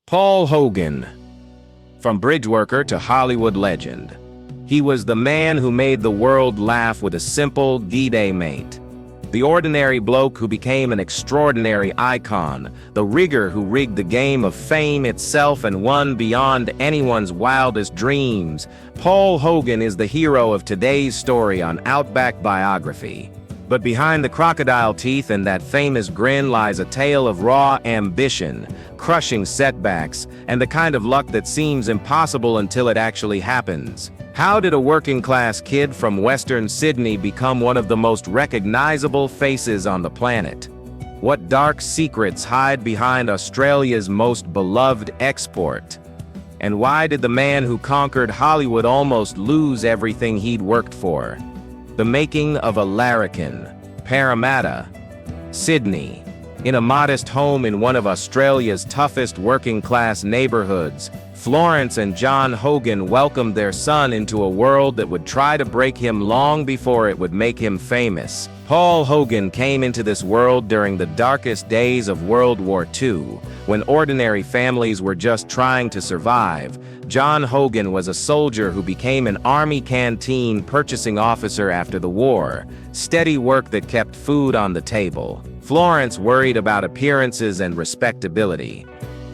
Paul Hogan. From bridge worker to Hollywood legend, he was the man who made the world laugh with a simple D-Day mate. The ordinary bloke who became an extraordinary icon, the rigger who rigged the game of fame itself and won beyond anyone's wildest dreams. Paul Hogan is the hero of today's story on Outback Biography. But behind the crocodile teeth and that famous grin lies a tale of raw ambition, crushing setbacks, and the kind of luck that seems impossible until it actually happens. How did a working-class kid from Western Sydney become one of the most recognizable faces on the planet? What dark secrets hide behind Australia's most beloved export? And why did the man who conquered Hollywood almost lose everything he'd worked for? The making of a larrikin, Parramatta, Sydney. In a modest home in one of Australia's toughest working-class neighborhoods, Florence and John Hogan welcomed their son into a world that would try to break him long before it would make him famous. Paul Hogan came into this world during the darkest days of World War II, when ordinary families were just trying to survive. John Hogan was a soldier who became an army canteen purchasing officer after the war, steady work that kept food on the table. Florence worried about appearances and respectability.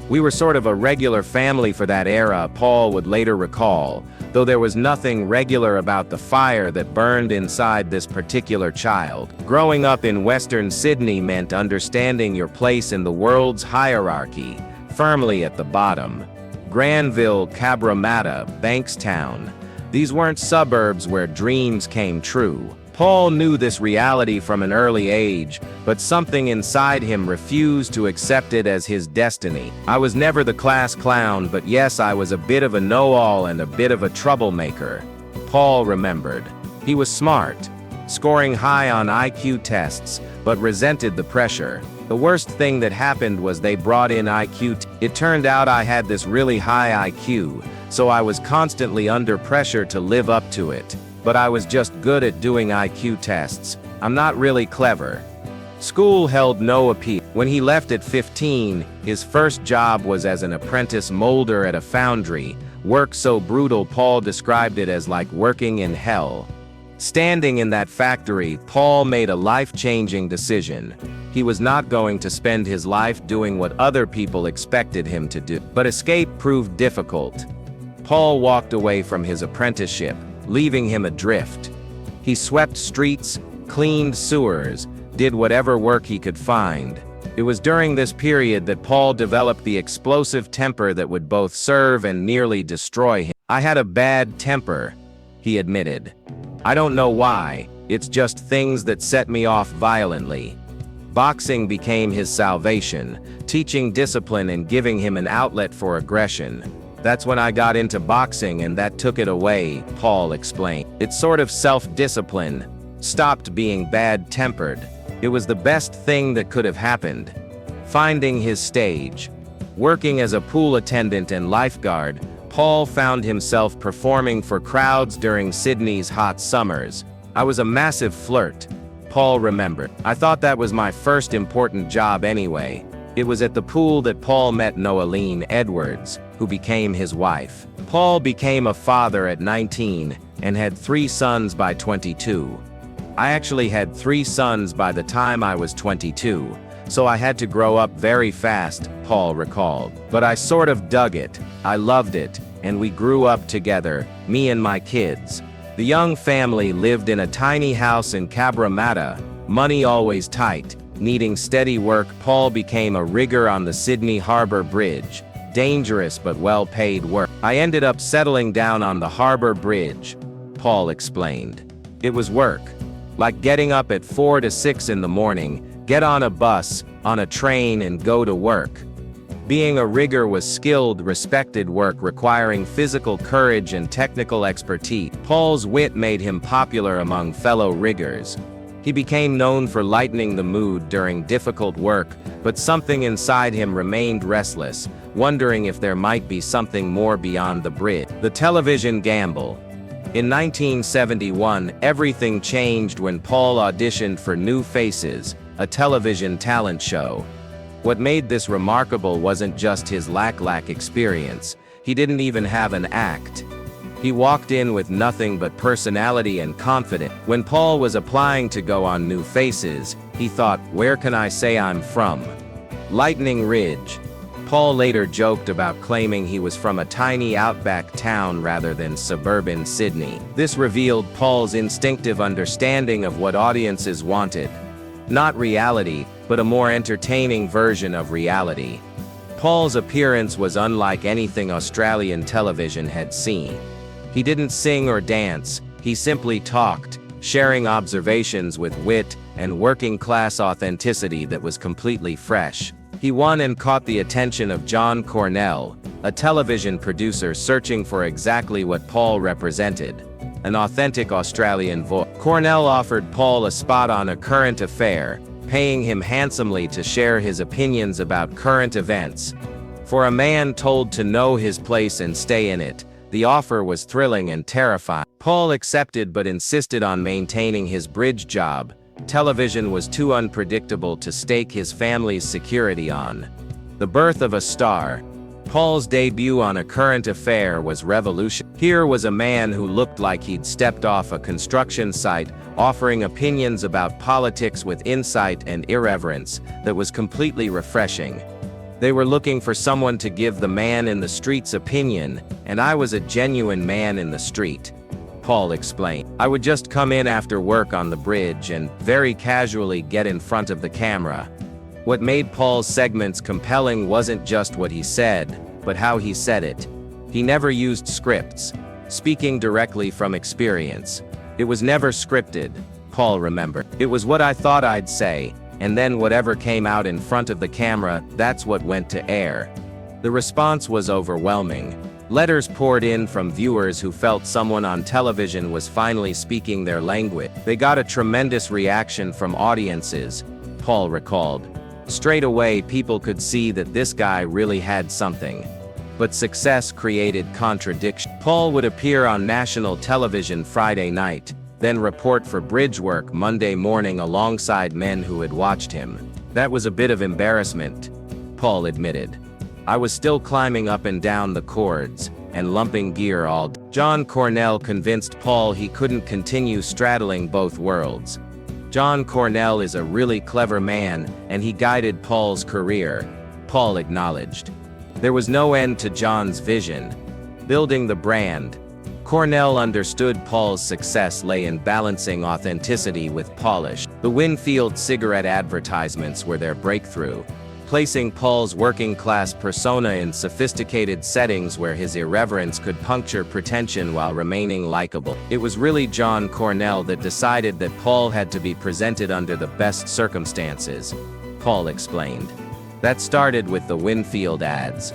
We were sort of a regular family for that era, Paul would later recall, though there was nothing regular about the fire that burned inside this particular child. Growing up in Western Sydney meant understanding your place in the world's hierarchy, firmly at the bottom. Granville, Parramatta, Bankstown. These weren't suburbs where dreams came true. Paul knew this reality from an early age, but something inside him refused to accept it as his destiny. I was never the class clown, but yes, I was a bit of a know-all and a bit of a troublemaker, Paul remembered. He was smart, scoring high on IQ tests, but resented the pressure. The worst thing that happened was they brought in IQ. It turned out I had this really high IQ, so I was constantly under pressure to live up to it. But I was just good at doing IQ tests. I'm not really clever. School held no appeal. When he left at 15, his first job was as an apprentice molder at a foundry. Work so brutal Paul described it as like working in hell. Standing in that factory, Paul made a life-changing decision. He was not going to spend his life doing what other people expected him to do. But escape proved difficult. Paul walked away from his apprenticeship, leaving him adrift. He swept streets, cleaned sewers, did whatever work he could find. It was during this period that Paul developed the explosive temper that would both serve and nearly destroy him. I had a bad temper, he admitted. I don't know why, it's just things that set me off violently. Boxing became his salvation, teaching discipline and giving him an outlet for aggression. That's when I got into boxing and that took it away, Paul explained. It's sort of self-discipline, stopped being bad-tempered. It was the best thing that could have happened. Finding his stage. Working as a pool attendant and lifeguard, Paul found himself performing for crowds during Sydney's hot summers. I was a massive flirt, Paul remembered. I thought that was my first important job anyway. It was at the pool that Paul met Noeline Edwards, who became his wife. Paul became a father at 19 and had 3 sons by 22. I actually had 3 sons by the time I was 22, so I had to grow up very fast, Paul recalled. But I sort of dug it, I loved it, and we grew up together, me and my kids. The young family lived in a tiny house in Parramatta, money always tight. Needing steady work, Paul became a rigger on the Sydney Harbour Bridge. Dangerous but well-paid work. I ended up settling down on the Harbour Bridge, Paul explained. It was work. Like getting up at 4 to 6 in the morning, get on a bus, on a train and go to work. Being a rigger was skilled, respected work requiring physical courage and technical expertise. Paul's wit made him popular among fellow riggers. He became known for lightening the mood during difficult work, but something inside him remained restless, wondering if there might be something more beyond the bridge. The television gamble. In 1971, everything changed when Paul auditioned for New Faces, a television talent show. What made this remarkable wasn't just his lack experience. He didn't even have an act. He walked in with nothing but personality and confidence. When Paul was applying to go on New Faces, he thought, where can I say I'm from? Lightning Ridge. Paul later joked about claiming he was from a tiny outback town rather than suburban Sydney. This revealed Paul's instinctive understanding of what audiences wanted. Not reality, but a more entertaining version of reality. Paul's appearance was unlike anything Australian television had seen. He didn't sing or dance, he simply talked, sharing observations with wit and working-class authenticity that was completely fresh. He won and caught the attention of John Cornell, a television producer searching for exactly what Paul represented, an authentic Australian voice. Cornell offered Paul a spot on A Current Affair, paying him handsomely to share his opinions about current events. For a man told to know his place and stay in it, the offer was thrilling and terrifying. Paul accepted but insisted on maintaining his bridge job. Television was too unpredictable to stake his family's security on. The birth of a star. Paul's debut on A Current Affair was revolutionary. Here was a man who looked like he'd stepped off a construction site, offering opinions about politics with insight and irreverence that was completely refreshing. They were looking for someone to give the man in the street's opinion, and I was a genuine man in the street. Paul explained. I would just come in after work on the bridge and very casually get in front of the camera. What made Paul's segments compelling wasn't just what he said, but how he said it. He never used scripts, speaking directly from experience. It was never scripted, Paul remembered. It was what I thought I'd say, and then whatever came out in front of the camera, that's what went to air. The response was overwhelming. Letters poured in from viewers who felt someone on television was finally speaking their language. They got a tremendous reaction from audiences, Paul recalled. Straight away, people could see that this guy really had something. But success created contradiction. Paul would appear on national television Friday night, then report for bridge work Monday morning alongside men who had watched him. That was a bit of embarrassment, Paul admitted. I was still climbing up and down the cords, and lumping gear all day. John Cornell convinced Paul he couldn't continue straddling both worlds. John Cornell is a really clever man, and he guided Paul's career, Paul acknowledged. There was no end to John's vision. Building the brand. Cornell understood Paul's success lay in balancing authenticity with polish. The Winfield cigarette advertisements were their breakthrough, placing Paul's working-class persona in sophisticated settings where his irreverence could puncture pretension while remaining likable. It was really John Cornell that decided that Paul had to be presented under the best circumstances, Paul explained. That started with the Winfield ads.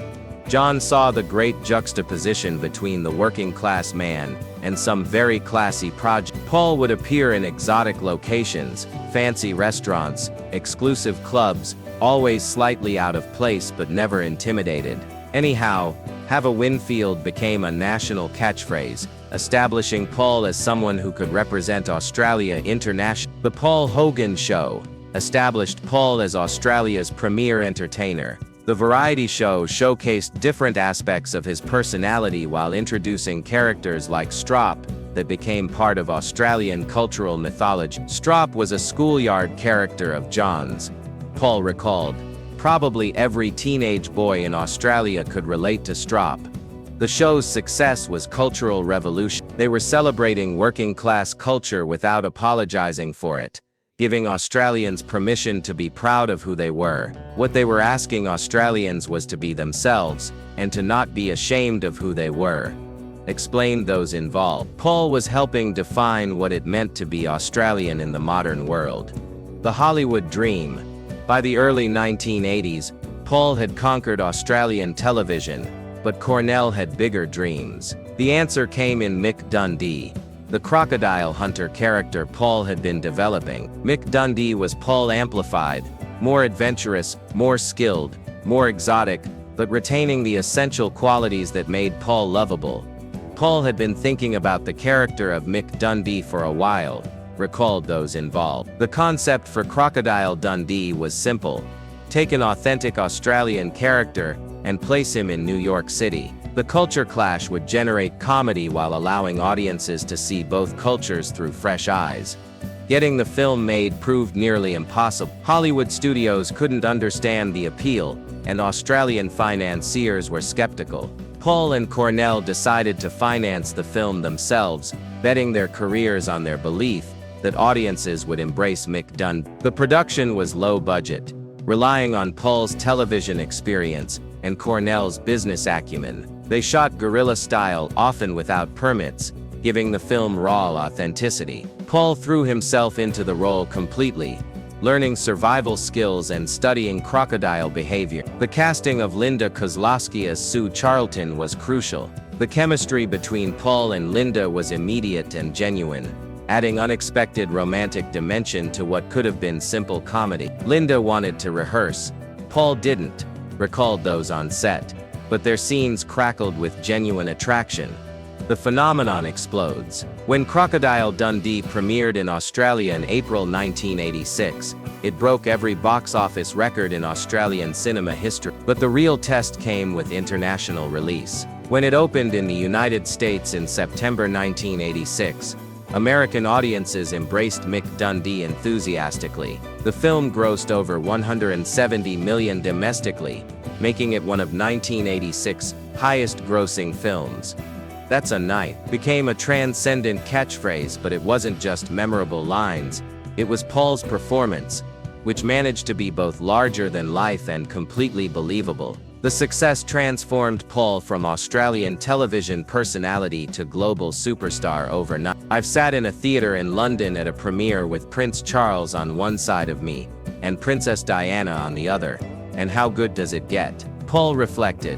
John saw the great juxtaposition between the working-class man and some very classy project. Paul would appear in exotic locations, fancy restaurants, exclusive clubs, always slightly out of place but never intimidated. Anyhow, "Have a Winfield" became a national catchphrase, establishing Paul as someone who could represent Australia internationally. The Paul Hogan Show established Paul as Australia's premier entertainer. The variety show showcased different aspects of his personality while introducing characters like Strop that became part of Australian cultural mythology. Strop was a schoolyard character of John's, Paul recalled. Probably every teenage boy in Australia could relate to Strop. The show's success was cultural revolution. They were celebrating working-class culture without apologizing for it, giving Australians permission to be proud of who they were. What they were asking Australians was to be themselves, and to not be ashamed of who they were, explained those involved. Paul was helping define what it meant to be Australian in the modern world. The Hollywood dream. By the early 1980s, Paul had conquered Australian television, but Cornell had bigger dreams. The answer came in Mick Dundee, the crocodile hunter character Paul had been developing. Mick Dundee was Paul amplified, more adventurous, more skilled, more exotic, but retaining the essential qualities that made Paul lovable. Paul had been thinking about the character of Mick Dundee for a while, recalled those involved. The concept for Crocodile Dundee was simple. take an authentic Australian character, and place him in New York City. The culture clash would generate comedy while allowing audiences to see both cultures through fresh eyes. Getting the film made proved nearly impossible. Hollywood studios couldn't understand the appeal, and Australian financiers were skeptical. Paul and Cornell decided to finance the film themselves, betting their careers on their belief that audiences would embrace Mick Dundee. The production was low budget, relying on Paul's television experience and Cornell's business acumen. They shot guerrilla style, often without permits, giving the film raw authenticity. Paul threw himself into the role completely, learning survival skills and studying crocodile behavior. The casting of Linda Kozlowski as Sue Charlton was crucial. The chemistry between Paul and Linda was immediate and genuine, adding unexpected romantic dimension to what could have been simple comedy. Linda wanted to rehearse. Paul didn't, recalled those on set, but their scenes crackled with genuine attraction. The phenomenon explodes. When Crocodile Dundee premiered in Australia in April 1986, it broke every box office record in Australian cinema history. But the real test came with international release. When it opened in the United States in September 1986, American audiences embraced Mick Dundee enthusiastically. The film grossed over $170 million domestically, making it one of 1986's highest-grossing films. "That's a night" became a transcendent catchphrase, but it wasn't just memorable lines. It was Paul's performance, which managed to be both larger than life and completely believable. The success transformed Paul from Australian television personality to global superstar overnight. "I've sat in a theater in London at a premiere with Prince Charles on one side of me, and Princess Diana on the other, and how good does it get?" Paul reflected.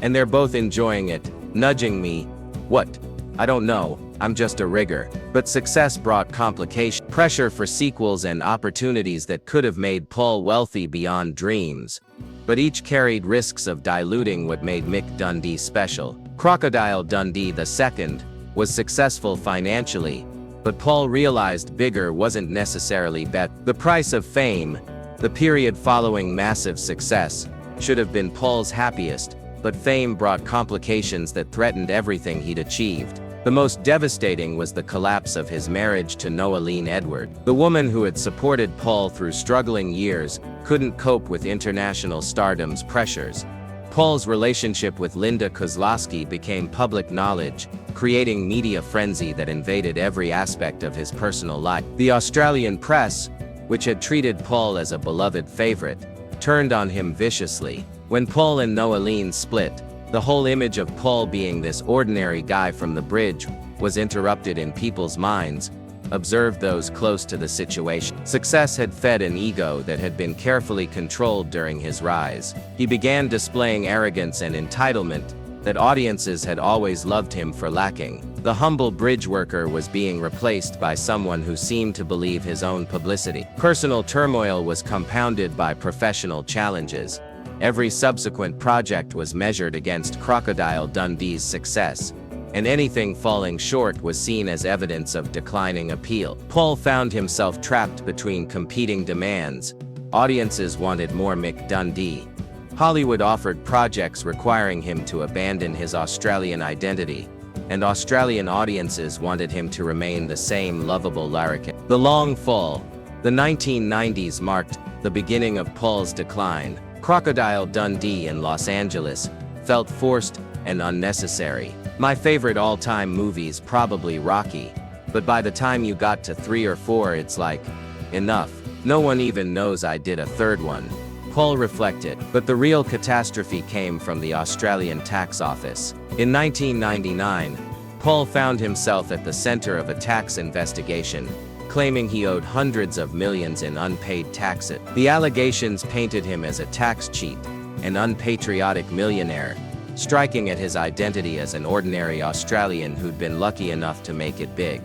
"And they're both enjoying it, nudging me. What? I don't know, I'm just a rigger." But success brought complication, pressure for sequels and opportunities that could have made Paul wealthy beyond dreams. But each carried risks of diluting what made Mick Dundee special. Crocodile Dundee II was successful financially, but Paul realized bigger wasn't necessarily better. The price of fame, the period following massive success, should have been Paul's happiest, but fame brought complications that threatened everything he'd achieved. The most devastating was the collapse of his marriage to Noeline Edward. The woman who had supported Paul through struggling years couldn't cope with international stardom's pressures. Paul's relationship with Linda Kozlowski became public knowledge, creating media frenzy that invaded every aspect of his personal life. The Australian press, which had treated Paul as a beloved favorite, turned on him viciously. When Paul and Noeline split, the whole image of Paul being this ordinary guy from the bridge was interrupted in people's minds, observed those close to the situation. Success had fed an ego that had been carefully controlled during his rise. He began displaying arrogance and entitlement that audiences had always loved him for lacking. The humble bridge worker was being replaced by someone who seemed to believe his own publicity. Personal turmoil was compounded by professional challenges. Every subsequent project was measured against Crocodile Dundee's success, and anything falling short was seen as evidence of declining appeal. Paul found himself trapped between competing demands. Audiences wanted more Mick Dundee. Hollywood offered projects requiring him to abandon his Australian identity, and Australian audiences wanted him to remain the same lovable larrikin. The long fall. The 1990s marked the beginning of Paul's decline. Crocodile Dundee in Los Angeles felt forced and unnecessary. My favorite all-time movie's probably Rocky, but by the time you got to 3 or 4 it's like, enough. No one even knows I did a third one. Paul reflected, but the real catastrophe came from the Australian tax office. In 1999, Paul found himself at the center of a tax investigation, claiming he owed hundreds of millions in unpaid taxes. The allegations painted him as a tax cheat, an unpatriotic millionaire, striking at his identity as an ordinary Australian who'd been lucky enough to make it big.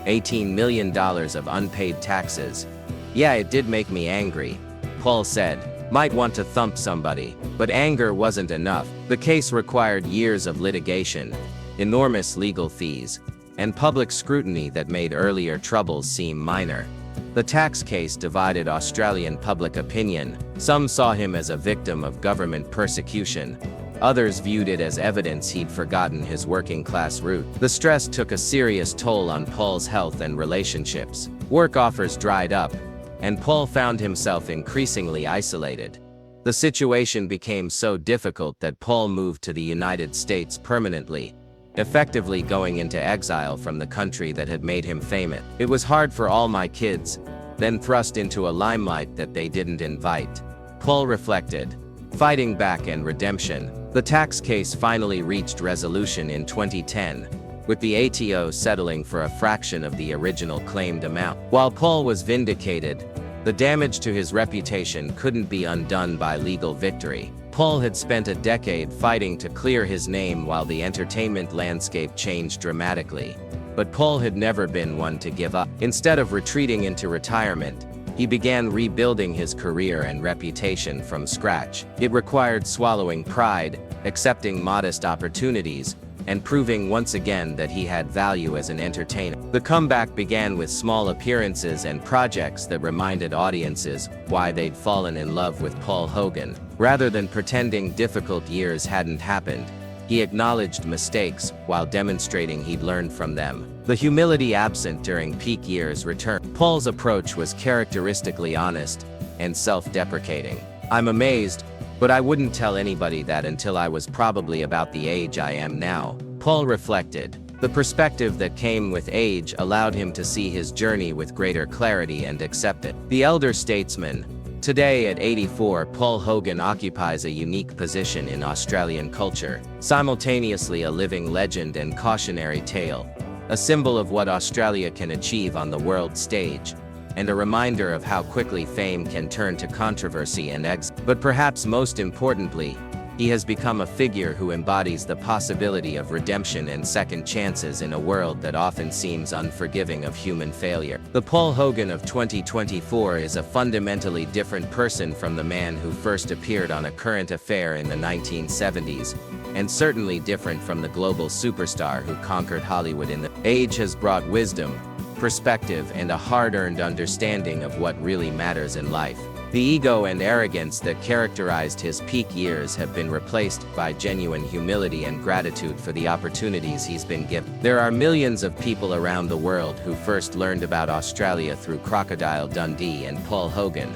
$18 million of unpaid taxes. "Yeah, it did make me angry," Paul said. "Might want to thump somebody." But anger wasn't enough. The case required years of litigation, enormous legal fees, and public scrutiny that made earlier troubles seem minor. The tax case divided Australian public opinion. Some saw him as a victim of government persecution. Others viewed it as evidence he'd forgotten his working-class root. The stress took a serious toll on Paul's health and relationships. Work offers dried up, and Paul found himself increasingly isolated. The situation became so difficult that Paul moved to the United States permanently, effectively going into exile from the country that had made him famous. It was hard for all my kids, then thrust into a limelight that they didn't invite. Paul reflected. Fighting back and redemption. The tax case finally reached resolution in 2010, with the ATO settling for a fraction of the original claimed amount. While Paul was vindicated, the damage to his reputation couldn't be undone by legal victory. Paul had spent a decade fighting to clear his name while the entertainment landscape changed dramatically. But Paul had never been one to give up. Instead of retreating into retirement, he began rebuilding his career and reputation from scratch. It required swallowing pride, accepting modest opportunities, and proving once again that he had value as an entertainer. The comeback began with small appearances and projects that reminded audiences why they'd fallen in love with Paul Hogan. Rather than pretending difficult years hadn't happened, he acknowledged mistakes while demonstrating he'd learned from them. The humility absent during peak years returned. Paul's approach was characteristically honest and self-deprecating. "I'm amazed, but I wouldn't tell anybody that until I was probably about the age I am now," Paul reflected. The perspective that came with age allowed him to see his journey with greater clarity and accept it. The elder statesman. Today at 84, Paul Hogan occupies a unique position in Australian culture, simultaneously a living legend and cautionary tale, a symbol of what Australia can achieve on the world stage, and a reminder of how quickly fame can turn to controversy and exile. But perhaps most importantly, he has become a figure who embodies the possibility of redemption and second chances in a world that often seems unforgiving of human failure. The Paul Hogan of 2024 is a fundamentally different person from the man who first appeared on A Current Affair in the 1970s, and certainly different from the global superstar who conquered Hollywood in the age has brought wisdom, perspective, and a hard-earned understanding of what really matters in life. The ego and arrogance that characterized his peak years have been replaced by genuine humility and gratitude for the opportunities he's been given. There are millions of people around the world who first learned about Australia through Crocodile Dundee and Paul Hogan,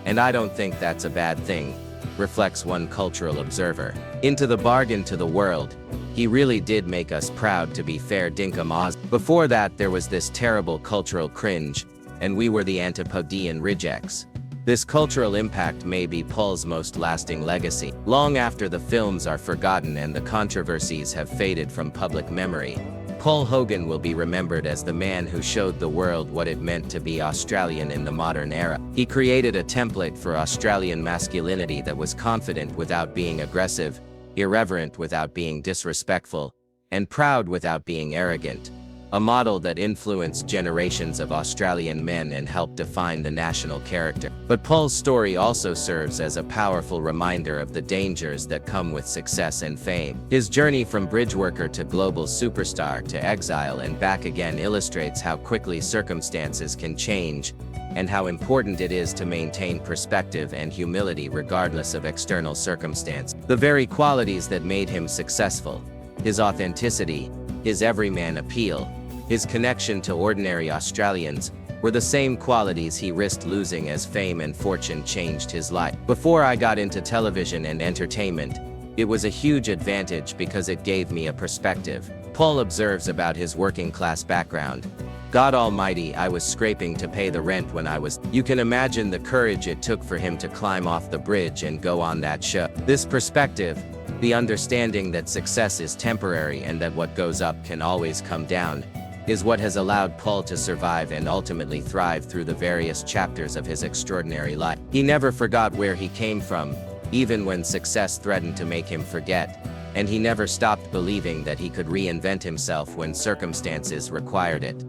and I don't think that's a bad thing, reflects one cultural observer. Into the bargain to the world, he really did make us proud, to be fair dinkum Oz. Before that there was this terrible cultural cringe, and we were the Antipodean rejects. This cultural impact may be Paul's most lasting legacy. Long after the films are forgotten and the controversies have faded from public memory, Paul Hogan will be remembered as the man who showed the world what it meant to be Australian in the modern era. He created a template for Australian masculinity that was confident without being aggressive, irreverent without being disrespectful, and proud without being arrogant. A model that influenced generations of Australian men and helped define the national character. But Paul's story also serves as a powerful reminder of the dangers that come with success and fame. His journey from bridge worker to global superstar to exile and back again illustrates how quickly circumstances can change, and how important it is to maintain perspective and humility regardless of external circumstance. The very qualities that made him successful, his authenticity, his everyman appeal, his connection to ordinary Australians, were the same qualities he risked losing as fame and fortune changed his life. Before I got into television and entertainment, it was a huge advantage because it gave me a perspective. Paul observes about his working-class background. God almighty, I was scraping to pay the rent when I was. You can imagine the courage it took for him to climb off the bridge and go on that show. This perspective, the understanding that success is temporary and that what goes up can always come down, is what has allowed Paul to survive and ultimately thrive through the various chapters of his extraordinary life. He never forgot where he came from, even when success threatened to make him forget, and he never stopped believing that he could reinvent himself when circumstances required it.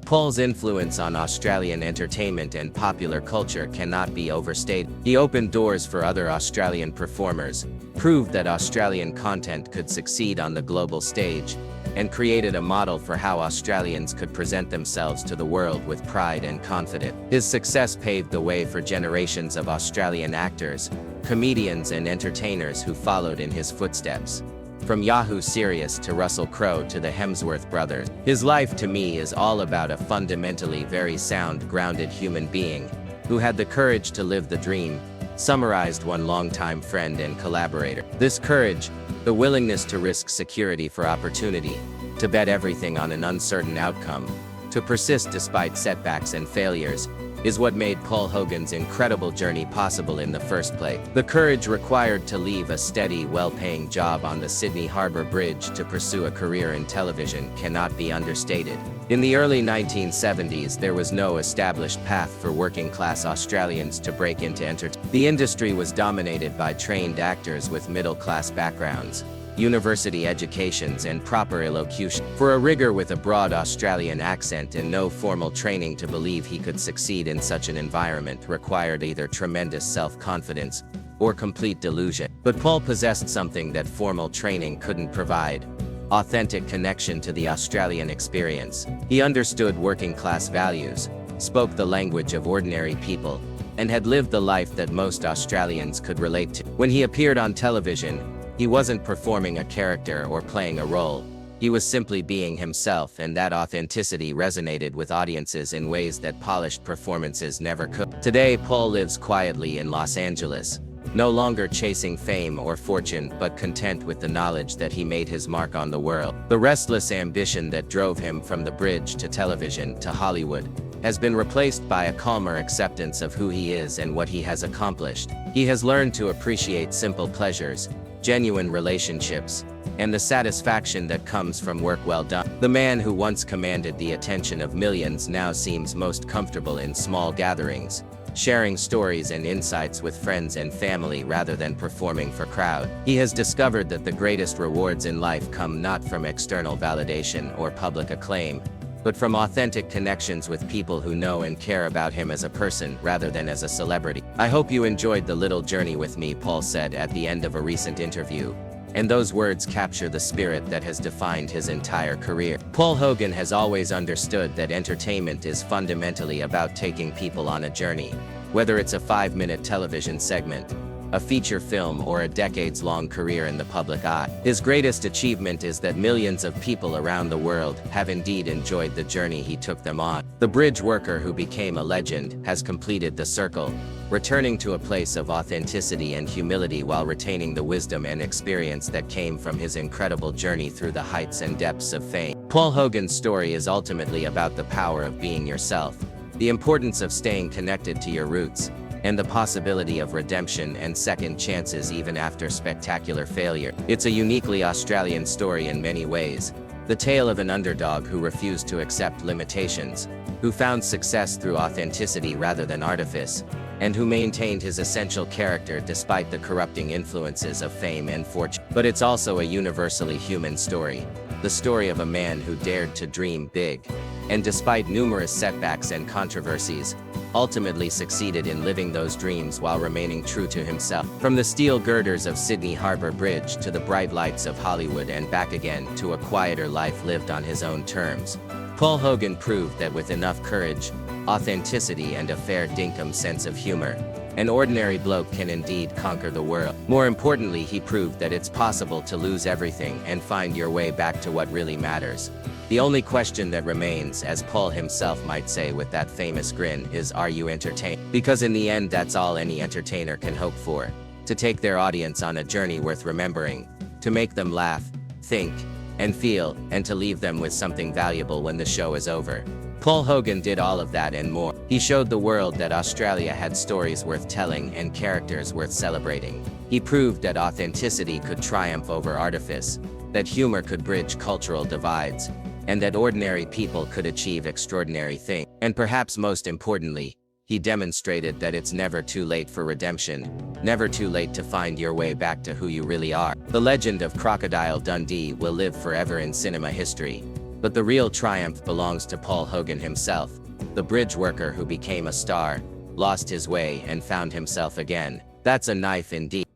Paul's influence on Australian entertainment and popular culture cannot be overstated. He opened doors for other Australian performers, proved that Australian content could succeed on the global stage, and created a model for how Australians could present themselves to the world with pride and confidence. His success paved the way for generations of Australian actors, comedians and entertainers who followed in his footsteps. From Yahoo Serious to Russell Crowe to the Hemsworth brothers, his life to me is all about a fundamentally very sound, grounded human being who had the courage to live the dream, summarized one longtime friend and collaborator. This courage, the willingness to risk security for opportunity, to bet everything on an uncertain outcome, to persist despite setbacks and failures, is what made Paul Hogan's incredible journey possible in the first place. The courage required to leave a steady, well-paying job on the Sydney Harbour Bridge to pursue a career in television cannot be understated. In the early 1970s, there was no established path for working-class Australians to break into entertainment. The industry was dominated by trained actors with middle-class backgrounds, university educations and proper elocution. For a rigger with a broad Australian accent and no formal training to believe he could succeed in such an environment required either tremendous self-confidence or complete delusion. But Paul possessed something that formal training couldn't provide: authentic connection to the Australian experience. He understood working-class values, spoke the language of ordinary people, and had lived the life that most Australians could relate to. When he appeared on television, he wasn't performing a character or playing a role. He was simply being himself, and that authenticity resonated with audiences in ways that polished performances never could. Today, Paul lives quietly in Los Angeles, no longer chasing fame or fortune, but content with the knowledge that he made his mark on the world. The restless ambition that drove him from the bridge to television to Hollywood has been replaced by a calmer acceptance of who he is and what he has accomplished. He has learned to appreciate simple pleasures, genuine relationships, and the satisfaction that comes from work well done. The man who once commanded the attention of millions now seems most comfortable in small gatherings, sharing stories and insights with friends and family rather than performing for crowd. He has discovered that the greatest rewards in life come not from external validation or public acclaim, but from authentic connections with people who know and care about him as a person rather than as a celebrity. "I hope you enjoyed the little journey with me," Paul said at the end of a recent interview, and those words capture the spirit that has defined his entire career. Paul Hogan has always understood that entertainment is fundamentally about taking people on a journey, whether it's a 5-minute television segment, a feature film, or a decades-long career in the public eye. His greatest achievement is that millions of people around the world have indeed enjoyed the journey he took them on. The bridge worker who became a legend has completed the circle, returning to a place of authenticity and humility while retaining the wisdom and experience that came from his incredible journey through the heights and depths of fame. Paul Hogan's story is ultimately about the power of being yourself, the importance of staying connected to your roots, and the possibility of redemption and second chances even after spectacular failure. It's a uniquely Australian story in many ways, the tale of an underdog who refused to accept limitations, who found success through authenticity rather than artifice, and who maintained his essential character despite the corrupting influences of fame and fortune. But it's also a universally human story, the story of a man who dared to dream big, and despite numerous setbacks and controversies, ultimately succeeded in living those dreams while remaining true to himself. From the steel girders of Sydney Harbour Bridge to the bright lights of Hollywood and back again to a quieter life lived on his own terms, Paul Hogan proved that with enough courage, authenticity and a fair dinkum sense of humor, an ordinary bloke can indeed conquer the world. More importantly, he proved that it's possible to lose everything and find your way back to what really matters. The only question that remains, as Paul himself might say with that famous grin, is, are you entertained? Because in the end, that's all any entertainer can hope for: to take their audience on a journey worth remembering, to make them laugh, think, and feel, and to leave them with something valuable when the show is over. Paul Hogan did all of that and more. He showed the world that Australia had stories worth telling and characters worth celebrating. He proved that authenticity could triumph over artifice, that humor could bridge cultural divides, and that ordinary people could achieve extraordinary things. And perhaps most importantly, he demonstrated that it's never too late for redemption, never too late to find your way back to who you really are. The legend of Crocodile Dundee will live forever in cinema history, but the real triumph belongs to Paul Hogan himself, the bridge worker who became a star, lost his way and found himself again. That's a knife indeed.